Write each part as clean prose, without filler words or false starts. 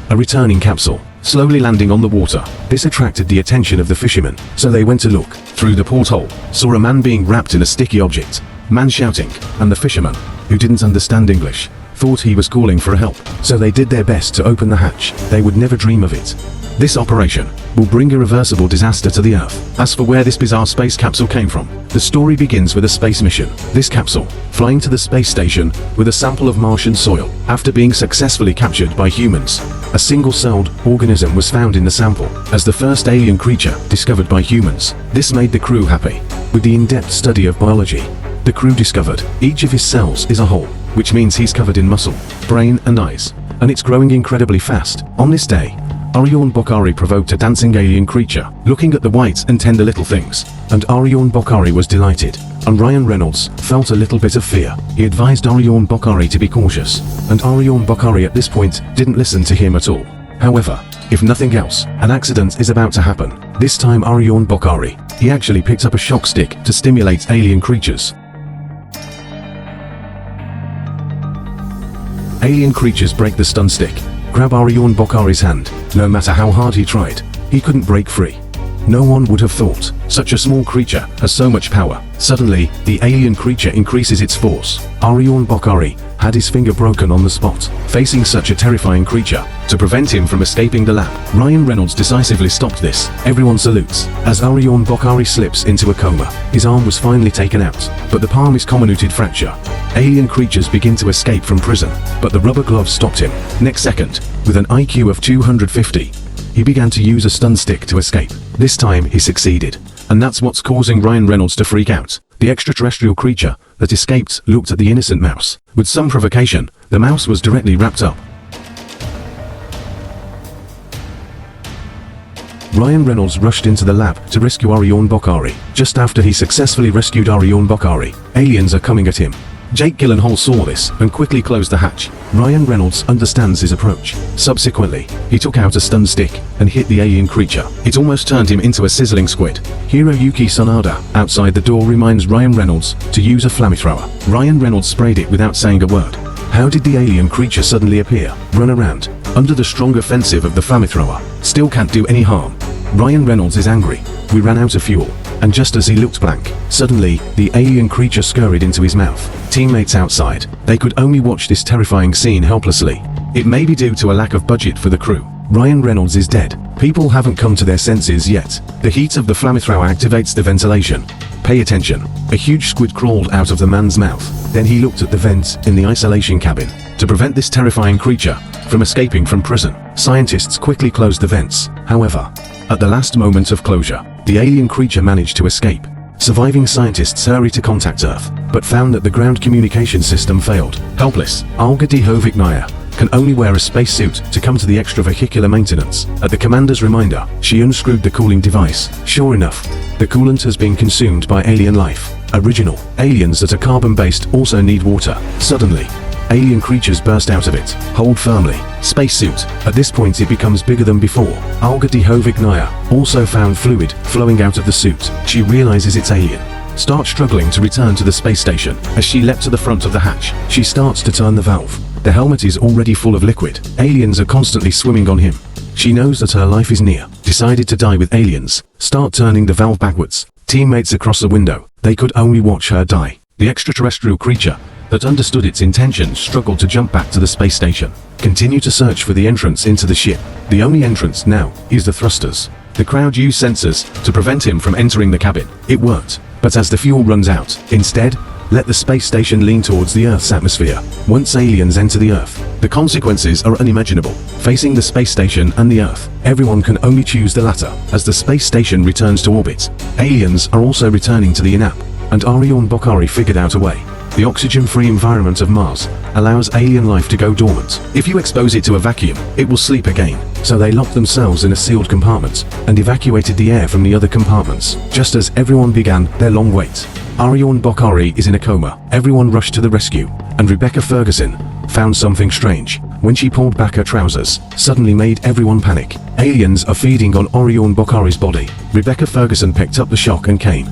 a returning capsule, slowly landing on the water. This attracted the attention of the fishermen, so they went to look. Through the porthole, saw a man being wrapped in a sticky object, man shouting, and the fishermen, who didn't understand English, thought he was calling for help, so they did their best to open the hatch. They would never dream of it. This operation will bring irreversible disaster to the Earth. As for where this bizarre space capsule came from, the story begins with a space mission. This capsule, flying to the space station with a sample of Martian soil, after being successfully captured by humans. A single-celled organism was found in the sample, as the first alien creature discovered by humans. This made the crew happy. With the in-depth study of biology, the crew discovered each of his cells is a whole, which means he's covered in muscle, brain and eyes, and it's growing incredibly fast. On this day, Orion Bokhari provoked a dancing alien creature, looking at the white and tender little things, and Orion Bokhari was delighted, and Ryan Reynolds felt a little bit of fear. He advised Orion Bokhari to be cautious, and Orion Bokhari at this point didn't listen to him at all. However, if nothing else, an accident is about to happen. This time Orion Bokhari, he actually picked up a shock stick to stimulate alien creatures. Alien creatures break the stun stick, grab Orion Bokhari's hand. No matter how hard he tried, he couldn't break free. No one would have thought such a small creature has so much power. Suddenly, the alien creature increases its force. Orion Bokhari had his finger broken on the spot. Facing such a terrifying creature, to prevent him from escaping the lab, Ryan Reynolds decisively stopped this. Everyone salutes, as Orion Bokhari slips into a coma. His arm was finally taken out, but the palm is comminuted fracture. Alien creatures begin to escape from prison, but the rubber glove stopped him. Next second, with an IQ of 250, he began to use a stun stick to escape. This time he succeeded, and that's what's causing Ryan Reynolds to freak out. The extraterrestrial creature that escaped looked at the innocent mouse. With some provocation, the mouse was directly wrapped up. Ryan Reynolds rushed into the lab to rescue Orion Bokhari. Just after he successfully rescued Orion Bokhari, aliens are coming at him. Jake Gyllenhaal saw this and quickly closed the hatch. Ryan Reynolds understands his approach. Subsequently, he took out a stun stick and hit the alien creature. It almost turned him into a sizzling squid. Hiroyuki Sanada, outside the door, reminds Ryan Reynolds to use a flamethrower. Ryan Reynolds sprayed it without saying a word. How did the alien creature suddenly appear, run around, under the strong offensive of the flamethrower? Still can't do any harm. Ryan Reynolds is angry. We ran out of fuel. And just as he looked blank, suddenly, the alien creature scurried into his mouth. Teammates outside, they could only watch this terrifying scene helplessly. It may be due to a lack of budget for the crew. Ryan Reynolds is dead. People haven't come to their senses yet. The heat of the flamethrower activates the ventilation. Pay attention. A huge squid crawled out of the man's mouth. Then he looked at the vents in the isolation cabin. To prevent this terrifying creature from escaping from prison, scientists quickly closed the vents. However, at the last moment of closure, the alien creature managed to escape. Surviving scientists hurried to contact Earth, but found that the ground communication system failed. Helpless, Olga Dihoviknaya can only wear a spacesuit to come to the extravehicular maintenance. At the commander's reminder, she unscrewed the cooling device. Sure enough, the coolant has been consumed by alien life. Original aliens that are carbon-based also need water. Suddenly, alien creatures burst out of it. Hold firmly. Spacesuit. At this point it becomes bigger than before. Olga Dihoviknaya also found fluid flowing out of the suit. She realizes it's alien. Starts struggling to return to the space station. As she leapt to the front of the hatch, she starts to turn the valve. The helmet is already full of liquid. Aliens are constantly swimming on him. She knows that her life is near. Decided to die with aliens. Start turning the valve backwards. Teammates across the window, they could only watch her die. The extraterrestrial creature that understood its intentions struggled to jump back to the space station. Continue to search for the entrance into the ship. The only entrance now is the thrusters. The crowd used sensors to prevent him from entering the cabin. It worked, but as the fuel runs out, instead, let the space station lean towards the Earth's atmosphere. Once aliens enter the Earth, the consequences are unimaginable. Facing the space station and the Earth, everyone can only choose the latter. As the space station returns to orbit, aliens are also returning to the INAP, and Orion Bokhari figured out a way. The oxygen-free environment of Mars allows alien life to go dormant. If you expose it to a vacuum, it will sleep again. So they locked themselves in a sealed compartment and evacuated the air from the other compartments. Just as everyone began their long wait, Orion Bokhari is in a coma. Everyone rushed to the rescue, and Rebecca Ferguson found something strange. When she pulled back her trousers, suddenly made everyone panic. Aliens are feeding on Orion Bokhari's body. Rebecca Ferguson picked up the shock and came.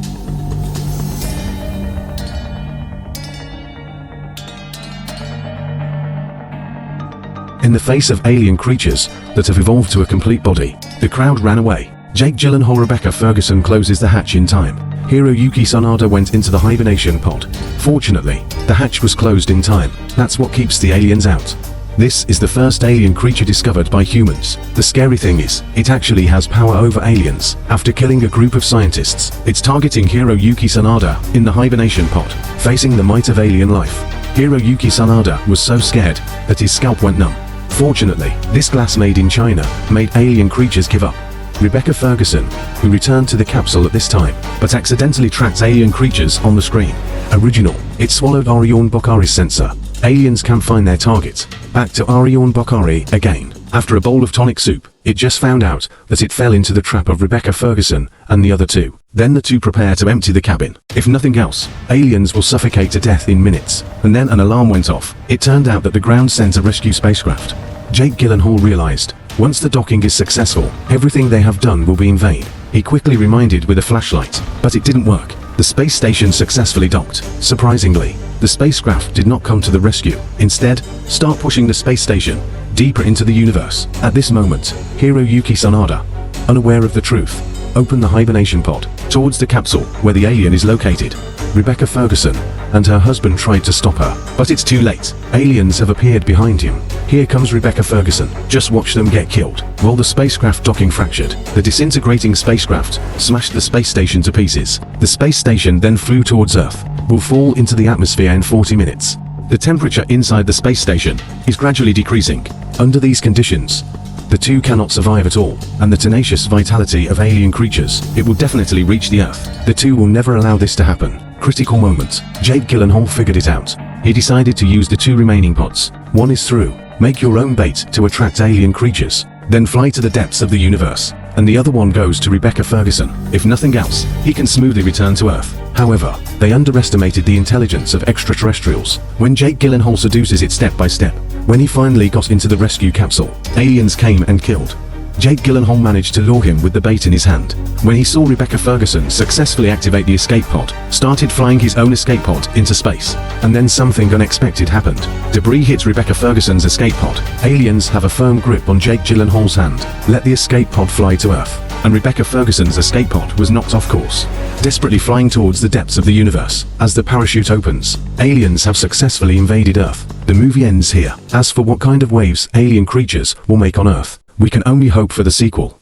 In the face of alien creatures that have evolved to a complete body, the crowd ran away. Jake Gyllenhaal Rebecca Ferguson closes the hatch in time. Hiroyuki Sanada went into the hibernation pod. Fortunately, the hatch was closed in time. That's what keeps the aliens out. This is the first alien creature discovered by humans. The scary thing is, it actually has power over aliens. After killing a group of scientists, it's targeting Hiroyuki Sanada in the hibernation pod, facing the might of alien life. Hiroyuki Sanada was so scared that his scalp went numb. Fortunately, this glass made in China made alien creatures give up. Rebecca Ferguson, who returned to the capsule at this time, but accidentally tracked alien creatures on the screen. Original, it swallowed Orion Bokhari's sensor. Aliens can't find their target. Back to Orion Bokhari again. After a bowl of tonic soup, it just found out that it fell into the trap of Rebecca Ferguson and the other two. Then the two prepare to empty the cabin. If nothing else, aliens will suffocate to death in minutes. And then an alarm went off. It turned out that the ground sent a rescue spacecraft. Jake Gyllenhaal realized, once the docking is successful, everything they have done will be in vain. He quickly reminded with a flashlight, but it didn't work. The space station successfully docked. Surprisingly, the spacecraft did not come to the rescue. Instead, start pushing the space station deeper into the universe. At this moment, Hiroyuki Sanada, unaware of the truth, opened the hibernation pod towards the capsule where the alien is located. Rebecca Ferguson and her husband tried to stop her, but it's too late. Aliens have appeared behind him. Here comes Rebecca Ferguson. Just watch them get killed. While the spacecraft docking fractured, the disintegrating spacecraft smashed the space station to pieces. The space station then flew towards Earth. Will fall into the atmosphere in 40 minutes. The temperature inside the space station is gradually decreasing. Under these conditions, the two cannot survive at all, and the tenacious vitality of alien creatures, it will definitely reach the Earth. The two will never allow this to happen. Critical moment. Jake Gyllenhaal figured it out. He decided to use the two remaining pods. One is through. Make your own bait to attract alien creatures. Then fly to the depths of the universe. And the other one goes to Rebecca Ferguson. If nothing else, he can smoothly return to Earth. However, they underestimated the intelligence of extraterrestrials. When Jake Gyllenhaal seduces it step by step, when he finally got into the rescue capsule, aliens came and killed. Jake Gyllenhaal managed to lure him with the bait in his hand. When he saw Rebecca Ferguson successfully activate the escape pod, started flying his own escape pod into space. And then something unexpected happened. Debris hit Rebecca Ferguson's escape pod. Aliens have a firm grip on Jake Gyllenhaal's hand. Let the escape pod fly to Earth. And Rebecca Ferguson's escape pod was knocked off course, desperately flying towards the depths of the universe. As the parachute opens, aliens have successfully invaded Earth. The movie ends here. As for what kind of waves alien creatures will make on Earth, we can only hope for the sequel.